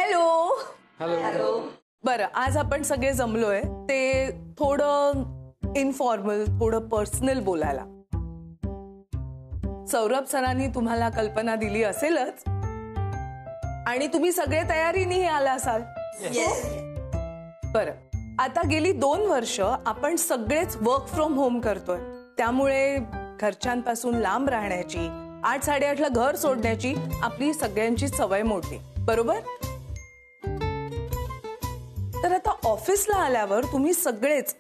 Hello hello. बरं, आज आपण सगळे जमलोय ते थोडं इनफॉर्मल, थोडं पर्सनल बोलायला. सौरभ सरांनी तुम्हाला कल्पना दिली असेलच आणि तुम्ही सगळे तयारीने आला असाल. बरं, आता गेली 2 वर्ष आपण सगळेच वर्क फ्रॉम होम करतोय. त्यामुळे घरच्यांपासून लांब राहण्याची, 8-8:30ला घर सोडण्याची आपली सगळ्यांची सवय मोडली, बरोबर? तर आता ऑफिसला आल्यावर तुम्ही सगळेच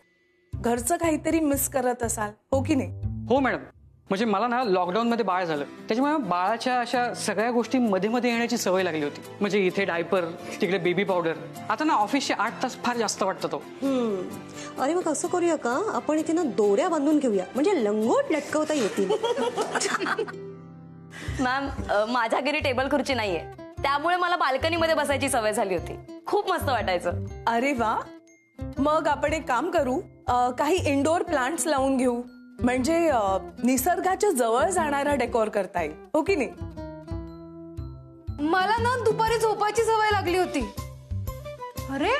घरचं काहीतरी मिस करत असाल, हो की नाही? हो मॅडम, म्हणजे मला ना लॉकडाऊन मध्ये बाळ झालं, त्याच्यामुळे बाळाच्या अशा सगळ्या गोष्टी मध्ये मध्ये येण्याची सवय लागली होती. म्हणजे इथे डायपर, तिकडे बेबी पावडर. आता ना ऑफिसचे 8 तास फार जास्त वाटतं तो. अरे मग असं करूया का, आपण इथे ना दोऱ्या बांधून घेऊया, म्हणजे लंगोट लटकवता येतील. मॅम, माझ्या घरी टेबल खुर्ची नाहीये, त्यामुळे मला बाल्कनीमध्ये बसायची सवय झाली होती. खूप मस्त वाटायचं. अरे वा, मग आपण एक काम करू, काही इंडोर प्लांट्स लावून घेऊ, म्हणजे निसर्गाच्या जवळ जाणारा डेकोर करता येईल, हो की नाही? मला ना दुपारी झोपायची सवय लागली होती. अरे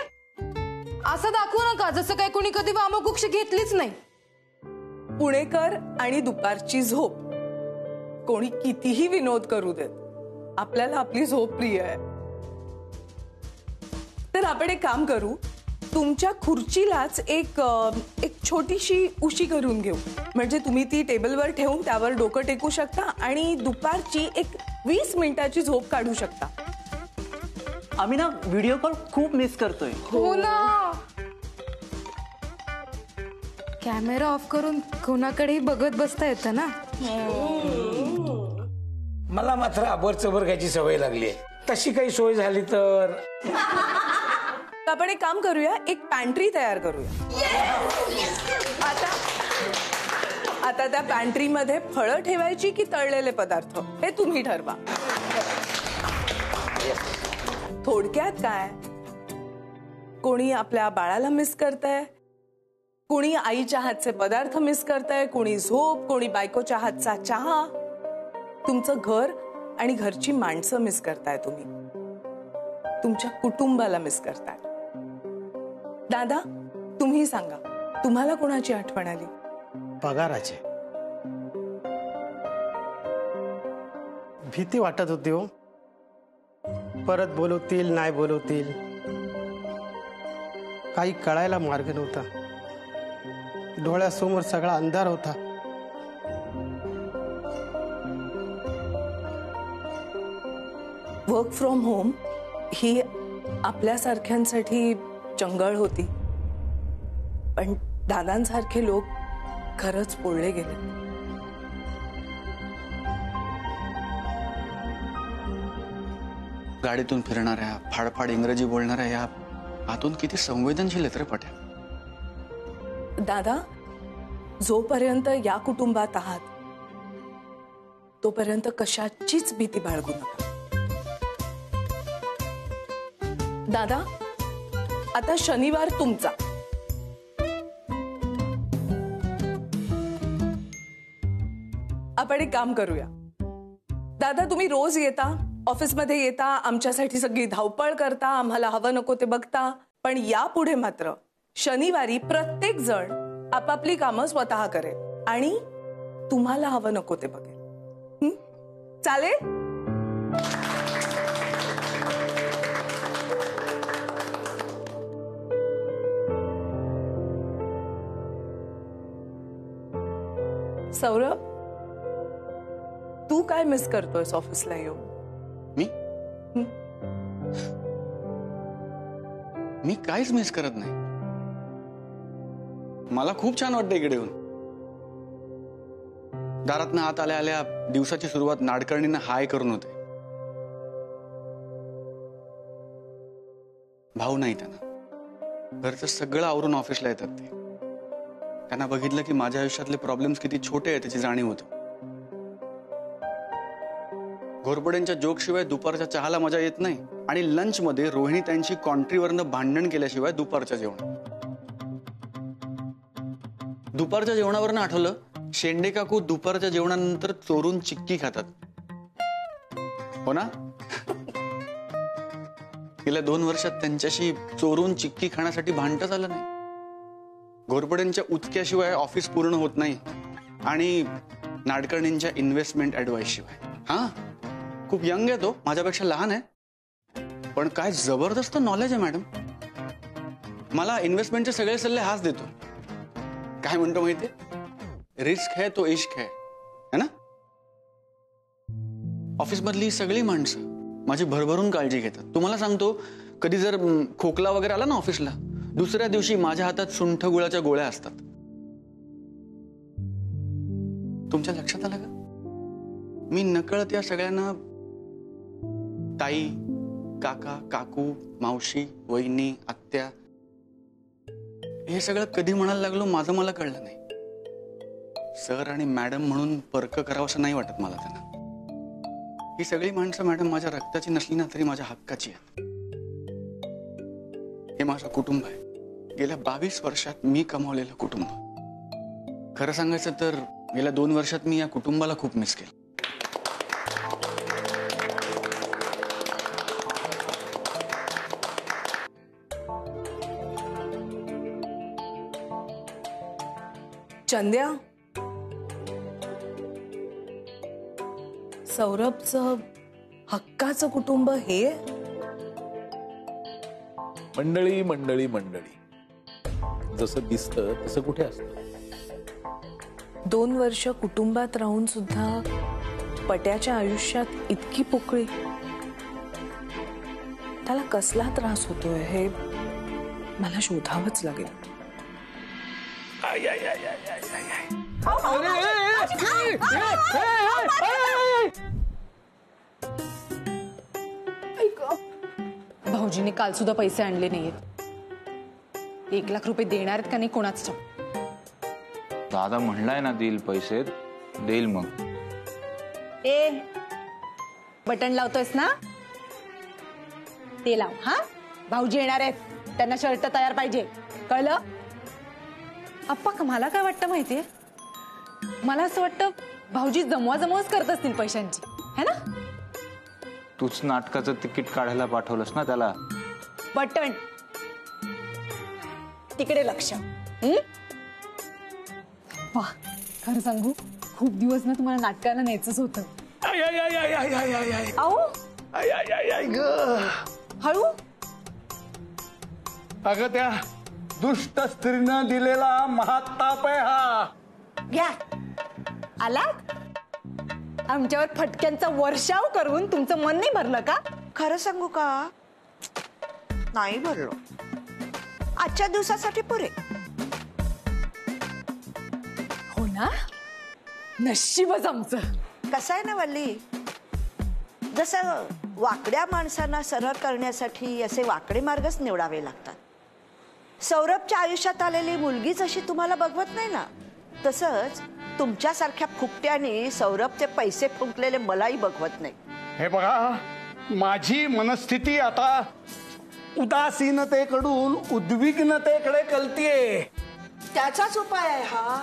असं दाखवू नका जसं काय कोणी कधी वामकुक्ष घेतलीच नाही. पुणेकर आणि दुपारची झोप, कोणी कितीही विनोद करू देत, आपल्याला आपली झोप प्रिय आहे. तर आपण एक काम करू, तुमच्या खुर्चीलाच एक छोटीशी उशी करून घेऊ, म्हणजे तुम्ही ती टेबलवर ठेवून त्यावर डोकं टेकू शकता आणि दुपारची एक 20 मिनिटाची झोप काढू शकता. आम्ही ना व्हिडिओ कॉल खूप मिस करतोय. हो ना, कॅमेरा ऑफ करून कोणाकडेही बघत बसता येतं ना. मला मात्र आबरचबर घ्यायची सवय लागली आहे. तशी काही सोय झाली तर आपण एक काम करूया, एक पॅन्ट्री तयार करूया. आता त्या पॅन्ट्रीमध्ये फळं ठेवायची की तळलेले पदार्थ, हे तुम्ही ठरवा. थोडक्यात काय, कोणी आपल्या बाळाला मिस करतंय, कोणी आईच्या हातचे पदार्थ मिस करतंय, कोणी झोप, कोणी बायकोच्या हातचा चहा. तुमचं घर आणि घरची माणसं मिस करताय, तुम्ही तुमच्या कुटुंबाला मिस करताय. दादा, तुम्ही सांगा, तुम्हाला कोणाची आठवण आली? पगाराचे. भीती वाटत होती हो, परत बोलवतील नाही बोलवतील, काही कळायला मार्ग नव्हता. डोळ्यासमोर सगळा अंधार होता. वर्क फ्रॉम होम ही आपल्यासारख्यांसाठी जंगल होती, पण दादांसारखे लोक खरंच पोळले गेले. गाडीतून फिरणाऱ्या, फाडफाड इंग्रजी बोलणाऱ्या या आतून किती संवेदनशील आहेत रे पट्या. दादा, जोपर्यंत या कुटुंबात आहात तोपर्यंत कशाचीच भीती बाळगू नका. दादा, आता शनिवार तुमचा. आपण एक काम करूया, दादा तुम्ही रोज येता, ऑफिसमध्ये येता, आमच्यासाठी सगळी धावपळ करता, आम्हाला हवं नको ते बघता, पण यापुढे मात्र शनिवारी प्रत्येक जण आपापली कामं स्वतः करेल आणि तुम्हाला हवं नको ते बघेल. चालेल? सौरभ, तू काय मिस करतोयस ऑफिसला येऊन? मी काहीच मिस करत नाही. मला खूप छान वाटतं इकडे येऊन. दारातनं आत आल्या आल्या दिवसाची सुरुवात नाडकर्णींना हाय करून होते. भाऊ नाही त्यांना, घरचं सगळं आवरून ऑफिसला येतात ते. त्यांना बघितलं की माझ्या आयुष्यातले प्रॉब्लेम्स किती छोटे आहेत त्याची जाणीव होते. घोरपड्यांच्या जोक शिवाय दुपारच्या चहाला मजा येत नाही आणि लंच मध्ये रोहिणी त्यांची कॉन्ट्रीवरनं भांडण केल्याशिवाय दुपारच्या जेवण. दुपारच्या जेवणावरनं आठवलं, शेंडे काकू दुपारच्या जेवणानंतर चोरून चिक्की खातात, हो ना? गेल्या 2 वर्षात त्यांच्याशी चोरून चिक्की खाण्यासाठी भांडण झालं नाही. घोरपड्यांच्या उचक्याशिवाय ऑफिस पूर्ण होत नाही आणि नाडकर्णींच्या इन्व्हेस्टमेंट ऍडवाइस शिवाय. हा, खूप यंग आहे तो, माझ्यापेक्षा लहान आहे, पण काय जबरदस्त नॉलेज आहे मॅडम. मला इन्व्हेस्टमेंटचे सगळे सल्ले हाच देतो. काय म्हणतो माहितीये, रिस्क है तो इश्क है ना. ऑफिस मधली सगळी माणसं माझी भरभरून काळजी घेतात. तुम्हाला सांगतो, कधी जर खोकला वगैरे आला ना ऑफिसला, दुसऱ्या दिवशी माझ्या हातात सुंठ गुळाच्या गोळ्या असतात. तुमच्या लक्षात आलं का? मी नकळत या सगळ्यांना ताई, काका, काकू, मावशी, वहिनी, आत्या हे सगळं कधी म्हणायला लागलो माझं मला कळलं नाही. सर आणि मॅडम म्हणून पर्क करावं असं नाही वाटत मला त्यांना. ही सगळी माणसं मॅडम माझ्या रक्ताची नसली ना तरी माझ्या हक्काची आहेत. हे माझं कुटुंब आहे. गेल्या 22 वर्षात मी कमावलेलं कुटुंब. खरं सांगायचं तर गेल्या 2 वर्षात मी या कुटुंबाला खूप मिस केलं. चंद्या, सौरभचं हक्काचं कुटुंब हे मंडळी मंडळी मंडळी, जसं दिसतं तसं कुठे असतं. 2 वर्ष कुटुंबात राहून सुद्धा पट्याच्या आयुष्यात इतकी पोकळी. त्याला कसला त्रास होतोय हे मला शोधावंच लागेल. भाऊजीने काल सुद्धा पैसे आणले नाहीयेत. 1 लाख रुपये देणार आहेत का नाही कोणाच ठाऊक. दादा म्हणलाय ना देईल पैसे, देईल मग. ए, बटन लावतोयस ना, ते लाव. हा, भाऊजी येणार आहेत, त्यांना शर्ट तयार पाहिजे, कळलं? अप्पा, मला काय वाटतं माहितीये, मला असं वाटतं भाऊजी जमवाजमवच करत असतील पैशांची, है ना? तूच नाटकाचं तिकीट काढायला पाठवलंस ना त्याला. बटन तिकडे लक्ष. वा, खरं सांगू, खूप दिवस ना तुम्हाला नाटकाला न्यायचंच होतं. आओ, हळू. अगं, त्या दुष्ट स्त्रीनं दिलेला महाताप आहे हा. घ्या, आलात? आमच्यावर फटक्यांचा वर्षाव करून तुमचं मन नाही भरलं का? खरं सांगू का, नाही भरलो. आजच्या दिवसासाठी पुरे. हो ना, नशीबच आमचं. कसं आहे ना वल्ली, जसं वाकड्या माणसांना सरळ करण्यासाठी असे वाकडे मार्गच निवडावे लागतात. सौरभच्या आयुष्यात आलेली मुलगी जशी तुम्हाला बघवत नाही ना, तसंच तुमच्यासारख्या फुकट्याने सौरभचे पैसे फुंकलेले मलाही बघवत नाही. हे बघा, माझी मनस्थिती आता उदासीनतेकडून उद्विग्नतेकडे कलतीये. त्याचाच उपाय आहे हा.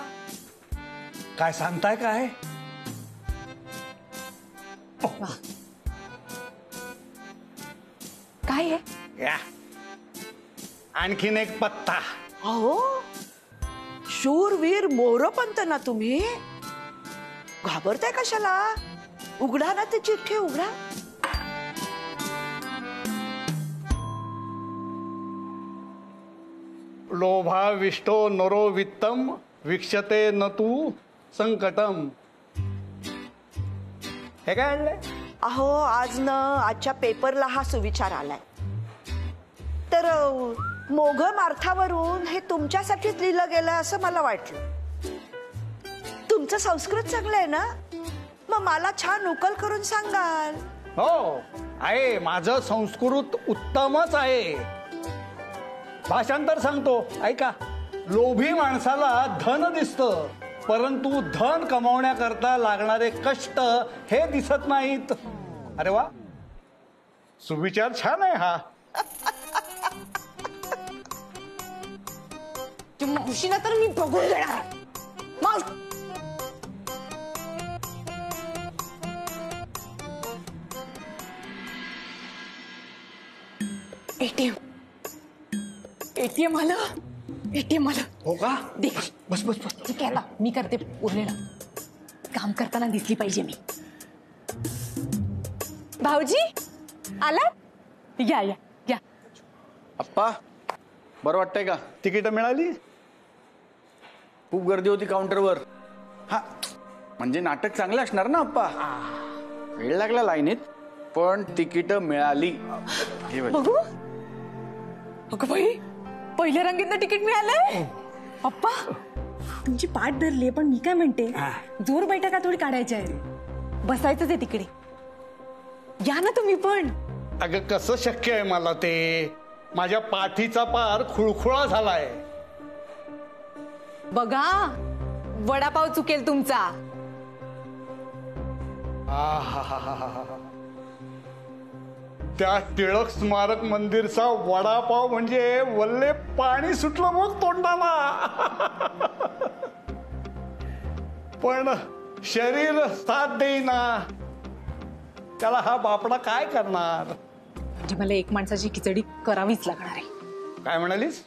काय सांगताय काय? काय आहे? या, आणखीन एक पत्ता. अहो, शूरवीर मोरोपंत ना तुम्ही, घाबरताय कशाला? उघडा ना ती चिठ्ठी, उघडा. लोभाविष्टो नरो वित्तम वीक्षते न तू संकटम. हे काय आणलंय? अहो, आज न आजच्या पेपरला हा सुविचार आलाय. तर मोघ मार्थावरून हे तुमच्यासाठीच लिहिलं गेलं असं मला वाटलं. तुमचं संस्कृत चांगलं आहे ना, मग मला छान उकल करून सांगाल. हो आहे, माझं संस्कृत उत्तमच आहे. भाषांतर सांगतो, ऐका. लोभी माणसाला धन दिसतं, परंतु धन कमावण्याकरता लागणारे कष्ट हे दिसत नाहीत. अरे वा, सुविचार छान आहे हा. मावशीला तर मी बघून देणार. एटीएम आलं. एटीएम आलं. हो का? दे. बस बस बस. ठीक आहे ना, मी करते उरलेलं काम. करताना दिसली पाहिजे मी. भाऊजी आला. या या या. अप्पा बरं वाटतंय का? तिकीट मिळाली? खूप गर्दी होती काउंटरवर. हा म्हणजे नाटक चांगलं असणार ना अप्पा. वेळ लागला लाईनीत पण तिकीट मिळाली. बघू. अगं बाई, पहिल्या रांगेतनं तिकीट मिळालंय. पप्पा तुमची पाठ धरली, पण मी काय म्हणते, जोर बैठका थोडी काढायची आहे. बसायचंच आहे तिकडे. या ना तुम्ही पण. अगं कसं शक्य आहे मला ते? माझ्या पाठीचा पार खुळखुळा झालाय. बघा वडापाव चुकेल तुमचा. त्या टिळक स्मारक मंदिरचा वडापाव म्हणजे वल्ले पाणी सुटलं मग तोंडाला. पण शरीर साथ देईना. त्याला हा बापडा काय करणार? म्हणजे मला एक माणसाची खिचडी करावीच लागणार आहे. काय म्हणालीस?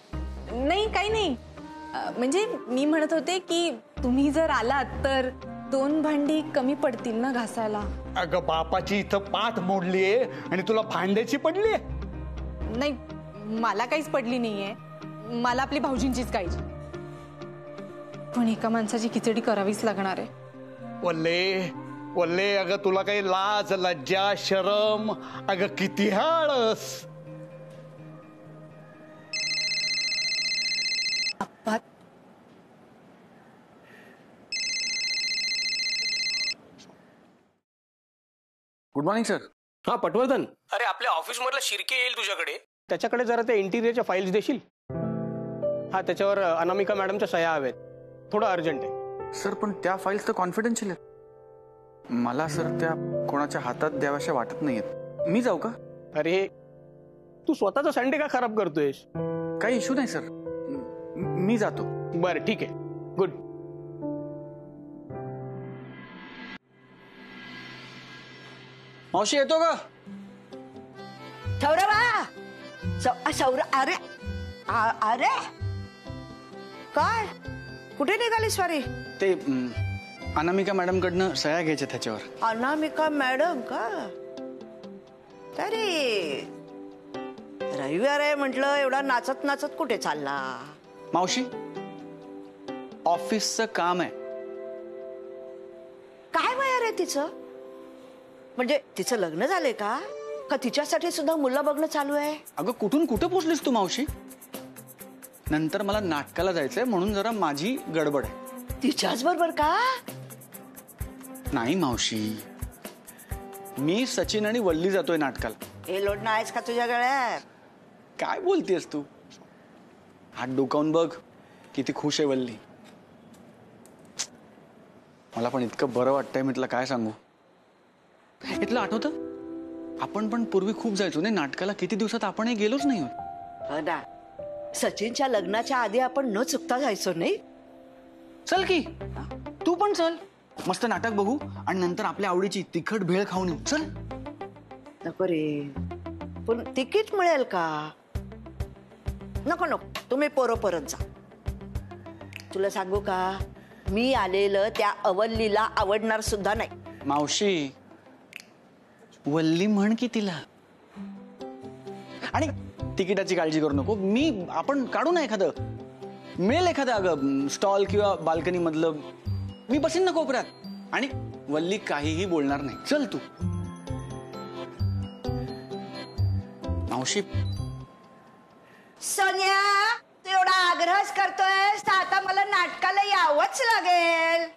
नाही काही नाही. म्हणजे मी म्हणत होते की तुम्ही जर आलात तर 2 भांडी कमी पडतील ना घासायला. अगं बापाची इथं पाठ मोडलीये आणि तुला भांड्याची पडलीये? नाही मला काहीच पडली नाहीये. मला आपली भाऊजींचीच काळजी. पण एका माणसाची खिचडी करावीच लागणार आहे. वल्ले वल्ले अगं तुला काही लाज लज्जा शरम अगं किती आळस. Good morning sir. हा पटवर्धन, अरे आपल्या ऑफिस मधला शिर्के येईल तुझ्याकडे. त्याच्याकडे जरा त्या इंटिरियरच्या फाईल्स देशील. हा त्याच्यावर अनामिका मॅडमच्या सह्या हव्यात. थोडं अर्जंट आहे. सर पण त्या फाईल्स तर कॉन्फिडेन्शियल आहेत. मला सर त्या कोणाच्या हातात द्याव्याशा वाटत नाहीयेत. मी जाऊ का? अरे तू स्वतःचा संडे का खराब करतोयस? काही इश्यू नाही सर, मी जातो. बरं ठीक आहे. गुड. मावशी येतो का? सौरभ अरे अरे काय कुठे निघाली स्वारी? ते अनामिका मॅडम कडनं सह्या घ्यायच्या त्याच्यावर. अनामिका मॅडम का? तरी रविवार आहे म्हटलं, एवढा नाचत नाचत कुठे चालला? मावशी ऑफिसचं काम आहे. काय वय रे तिचं? म्हणजे तिचं लग्न झालंय का तिच्यासाठी सुद्धा मुलं बघणं चालू आहे? अगं कुठून कुठे पोचलीस तू मावशी? नंतर मला नाटकाला जायचंय म्हणून जरा माझी गडबड आहे. तिच्याच बरोबर का? नाही मावशी, मी सचिन आणि वल्ली जातोय नाटकाला. हे लोडणं आहेच का तुझ्या गळ्यात? काय बोलतेस तू? हात डोकावून बघ किती खुश आहे वल्ली. मला पण इतकं बरं वाटतंय मी तुला काय सांगू. इथलं आठवतं आपण पण पूर्वी खूप जायचो नाही नाटकाला. किती दिवसात आपण गेलोच नाही. हो ना, सचिनच्या लग्नाच्या आधी आपण न चुकता जायचो नाही. चल की तू पण चल, मस्त नाटक बघू आणि नंतर आपल्या आवडीची तिखट भेळ खाऊन येऊ. चल. नको रे, पण तिकीट मिळेल का? नको नको, तुम्ही पोरं परत जा. तुला सांगू का, मी आलेलं त्या अवल्लीला आवडणार सुद्धा नाही. मावशी वल्ली म्हण की तिला. आणि तिकिटाची काळजी करू नको, आपण काढू ना एखादं, मिळेल एखादं अगं स्टॉल किंवा बाल्कनी मधलं. मी बसीन ना कोपऱ्यात आणि वल्ली काहीही बोलणार नाही. चल तू. मावशी. सोन्या, तू एवढा आग्रह करतोय तर आता मला नाटकाला यावंच लागेल.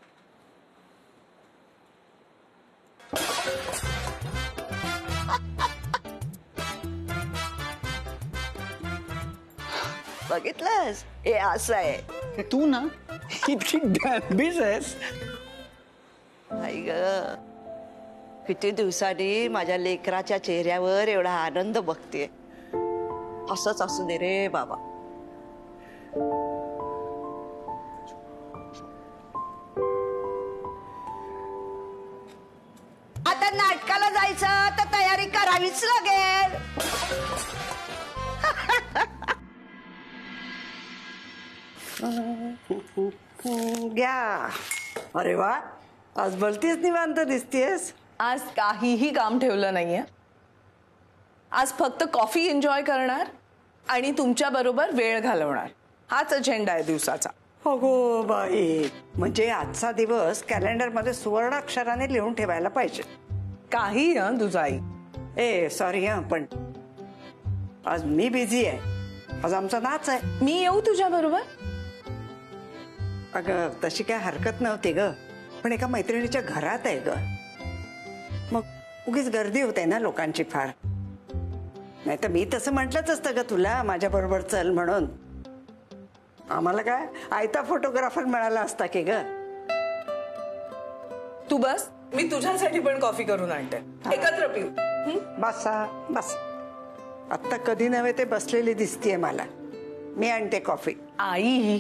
बघितलंस, हे असं आहे. तू ना इतकी डॅम्बिस आहेस. आई ग, किती दिवसांनी माझ्या लेकराच्या चेहऱ्यावर एवढा आनंद बघते. असंच असू दे रे बाबा. आता नाटकाला जायचं तर तयारी करावीच लागेल. घ्या. अरे वा, आज भलतीच निवांत दिसतेस. आज काहीही काम ठेवलं नाहीये. आज फक्त कॉफी एन्जॉय करणार आणि तुमच्या बरोबर वेळ घालवणार, हाच अजेंडा आहे दिवसाचा. अगो बाई, म्हणजे आजचा दिवस कॅलेंडर मध्ये सुवर्ण अक्षराने लिहून ठेवायला पाहिजे. काही तुझा आई. ए सॉरी पण आज मी बिझी आहे. आज आमचा नाच आहे. मी येऊ तुझ्या बरोबर? अगं तशी काय हरकत नव्हती ग, पण एका मैत्रिणीच्या घरात आहे ग. मग उगीच गर्दी होते ना लोकांची फार. नाही तर मी तसं म्हटलंच असतं ग तुला माझ्या बरोबर चल म्हणून. आम्हाला काय आयता फोटोग्राफर मिळाला असता की ग. तू बस, मी तुझ्यासाठी पण कॉफी करून आणते, एकत्र पिऊ. बसा बस. आत्ता कधी नव्हे ते बसलेली दिसतीये मला. मी आणते कॉफी. आई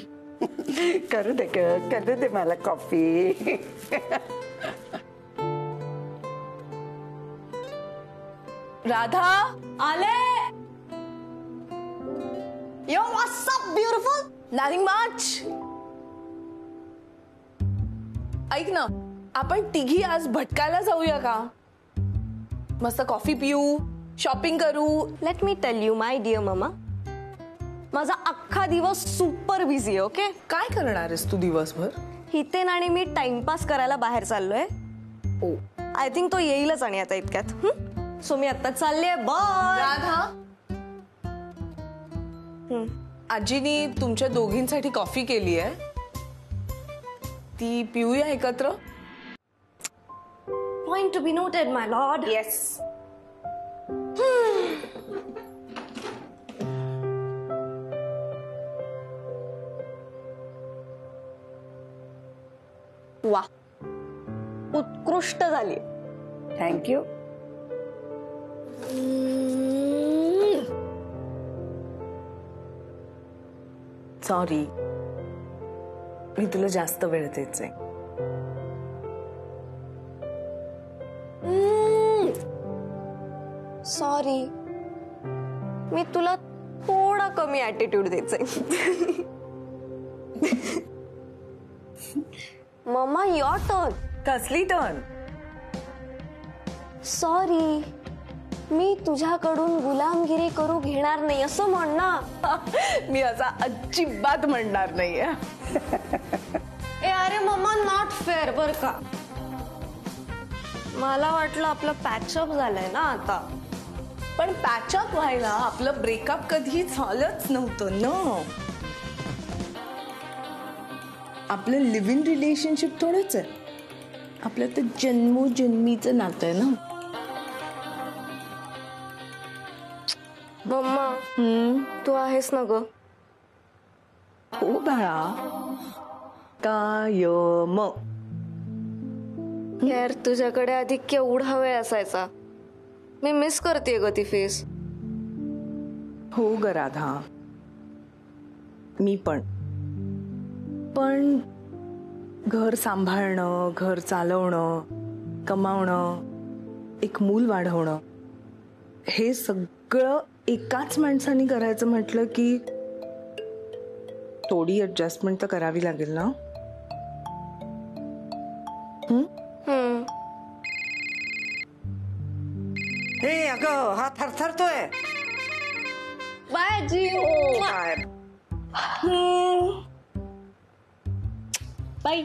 करू दे मला कॉफी. राधा आले. यो व्हॉट्स अप ब्युटिफुल. Nothing much. ऐक ना, आपण तिघी आज भटकायला जाऊया का? मस्त कॉफी पिऊ, शॉपिंग करू. Let me tell you my dear mama, माझा अख्खा दिवस सुपर बिझी आहे. ओके, काय करणार आहेस तू दिवसभर? हितेन आणि मी टाइमपास करायला बाहेर चाललोय. ओ, आय थिंक तो येईलच आणि आता इतक्यात. सो मी आता चालले. बाय. राधा, आजीनी तुमच्या दोघींसाठी कॉफी केली आहे, ती पिऊया एकत्र. Point to be noted my Lord. Yes. वा, उत्कृष्ट झाली. थँक्यू. सॉरी, मी तुला जास्त वेळ द्यायचे. सॉरी, मी तुला थोडा कमी ऍटिट्यूड द्यायचंय. Mama your turn. कसली टर्न? सॉरी, मी तुझ्याकडून गुलामगिरी करू घेणार नाही असं म्हण ना. मी असा अजिबात म्हणणार नाहीये. ए अरे मम्मा, नॉट फेअर बर का. मला वाटलं आपलं पॅचअप झालंय ना आता. पण पॅचअप व्हायला आपलं ब्रेकअप कधी झालंच नव्हतं ना. आपलं लिव्ह इन रिलेशनशिप थोडंच आहे, आपलं तर जन्मोजन्मीचं नातं आहे ना. मम्मा, तू आहेस ना ग? हो बाळा. काय मग? यार तुझ्याकडे आधी केवढा वेळ असायचा. मी मिस करते ग ती फेस. हो ग राधा, मी पण. घर सांभाळणं, घर चालवणं, कमावणं, एक मूल वाढवणं, हे सगळं एकाच माणसाने करायचं म्हटलं की थोडी ऍडजस्टमेंट तर करावी लागेल ना. हे अगं, हा थरथरतोय. बाय जी. बाय. बाय.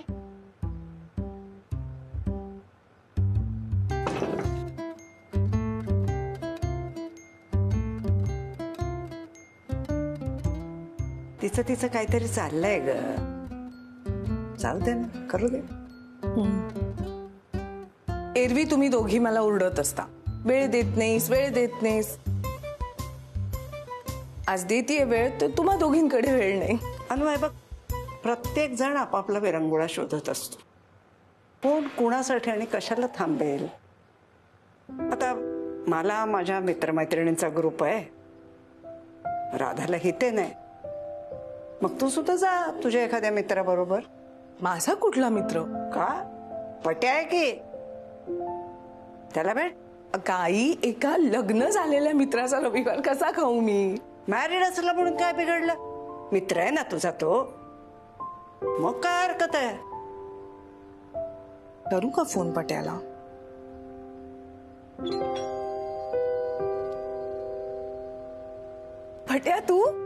तिचं काहीतरी चाललंय ग. चालू दे ना, करू दे. एरवी तुम्ही दोघी मला ओरडत असता, वेळ देत नाहीस. आज देतीये वेळ, तर तुम्हा दोघींकडे वेळ नाही. अन्वय बघ, प्रत्येक जण आपापला विरंगुळा शोधत असतो. कोण कुणासाठी आणि कशाला थांबेल. आता मला माझ्या मित्रमैत्रिणींचा ग्रुप आहे, राधाला हिते नाही. मग तू सुद्धा जा तुझ्या एखाद्या मित्राबरोबर. माझा कुठला मित्र? का पट्या आहे की त्याला भेट. काही एका लग्न झालेल्या मित्राचा रविवार कसा खाऊ मी? मॅरिड असला म्हणून काय बिघडलं? मित्र आहे ना तुझा तो. मग काय हरकत आहे. करू का फोन पट्याला? पट्या तू